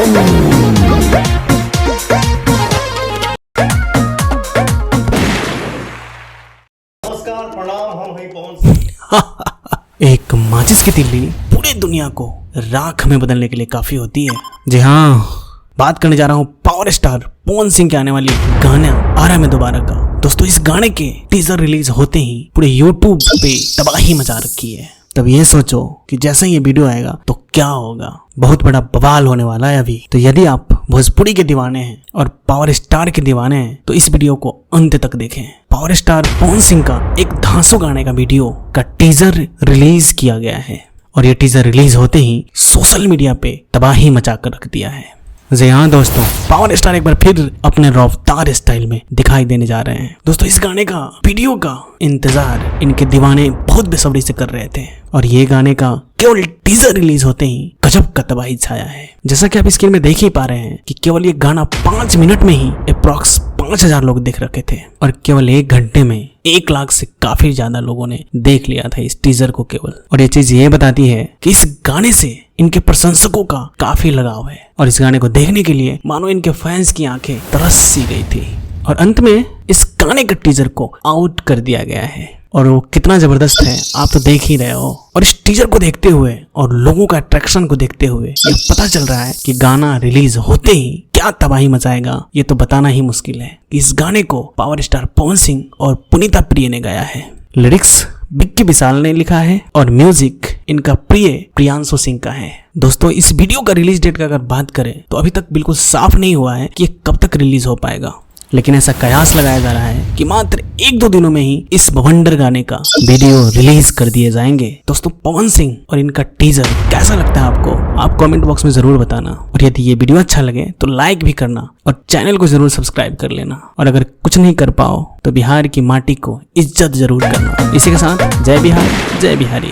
नमस्कार, प्रणाम। हम हैं पवन सिंह। एक माचिस की तिल्ली पूरी दुनिया को राख में बदलने के लिए काफी होती है। जी हाँ, बात करने जा रहा हूँ पावर स्टार पवन सिंह के आने वाली गाना आ रहा है दोबारा का। दोस्तों, इस गाने के टीजर रिलीज होते ही पूरे यूट्यूब पे तबाही मचा रखी है। तब ये सोचो कि जैसे ही ये वीडियो आएगा तो क्या होगा। बहुत बड़ा बवाल होने वाला है अभी। तो यदि आप भोजपुरी के दीवाने हैं और पावर स्टार के दीवाने हैं तो इस वीडियो को अंत तक देखें। पावर स्टार पवन सिंह का एक धांसू गाने का वीडियो का टीजर रिलीज किया गया है और ये टीजर रिलीज होते ही सोशल मीडिया पे तबाही मचा कर रख दिया है। जी हाँ दोस्तों, पावर स्टार एक बार फिर अपने रफ्तार स्टाइल में दिखाई देने जा रहे हैं। दोस्तों, इस गाने का वीडियो का इंतजार इनके दीवाने बहुत बेसब्री से कर रहे थे और ये गाने का केवल टीजर रिलीज होते ही गजब का तबाही छाया है। जैसा कि आप स्क्रीन में देख ही पा रहे हैं कि केवल ये गाना 5 मिनट में ही अप्रॉक्स 5000 लोग देख रखे थे और केवल 1 घंटे में 1 लाख से काफी ज्यादा लोगों ने देख लिया था इस टीजर को केवल। और ये चीज ये बताती है कि इस गाने से इनके प्रशंसकों का काफी लगाव है और इस गाने को देखने के लिए मानो इनके फैंस की आंखें तरस सी गई थी। और अंत में इस गाने के टीजर को आउट कर दिया गया है और वो कितना जबरदस्त है आप तो देख ही रहे हो। और इस टीजर को देखते हुए और लोगों का अट्रैक्शन को देखते हुए ये पता चल रहा है कि गाना रिलीज होते ही क्या तबाही मचाएगा, ये तो बताना ही मुश्किल है। इस गाने को पावर स्टार पवन सिंह और पुनीता प्रिय ने गाया है। लिरिक्स विक्की विशाल ने लिखा है और म्यूजिक इनका प्रिय प्रियांशु सिंह का है। दोस्तों, इस वीडियो का रिलीज डेट का अगर बात करें तो अभी तक बिल्कुल साफ नहीं हुआ है कि ये कब तक रिलीज हो पाएगा, लेकिन ऐसा कयास लगाया जा रहा है कि मात्र 1-2 दिनों में ही इस बवंडर गाने का वीडियो रिलीज कर दिए जाएंगे। दोस्तों, पवन सिंह और इनका टीजर कैसा लगता है आपको, आप कमेंट बॉक्स में जरूर बताना। और यदि ये वीडियो अच्छा लगे तो लाइक भी करना और चैनल को जरूर सब्सक्राइब कर लेना। और अगर कुछ नहीं कर पाओ तो बिहार की माटी को इज्जत जरूर करना। इसी के साथ जय बिहार, जय बिहारी।